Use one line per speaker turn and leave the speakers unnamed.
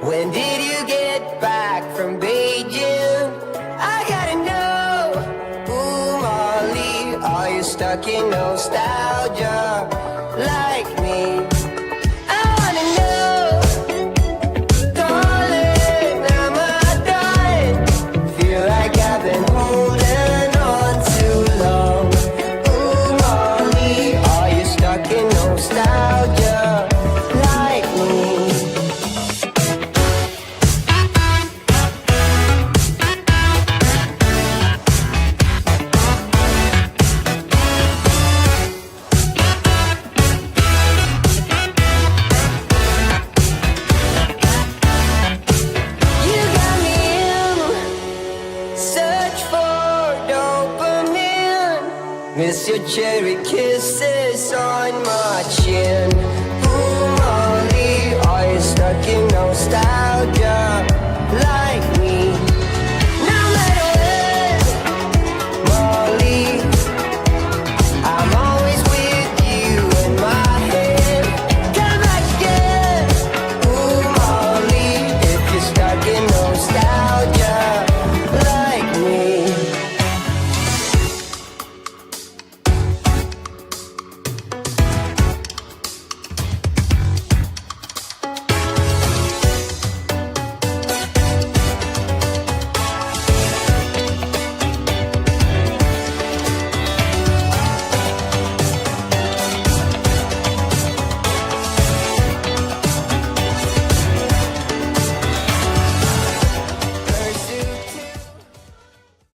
When did you get back from Beijing? I gotta know. Ooh, Molly, are you stuck in nostalgia like me? I wanna know. Darling, am I done? Feel like I've been holding on too long. Ooh, Molly, are you stuck in nostalgia like me? You got me in search for dopamine. Miss your cherry kisses on my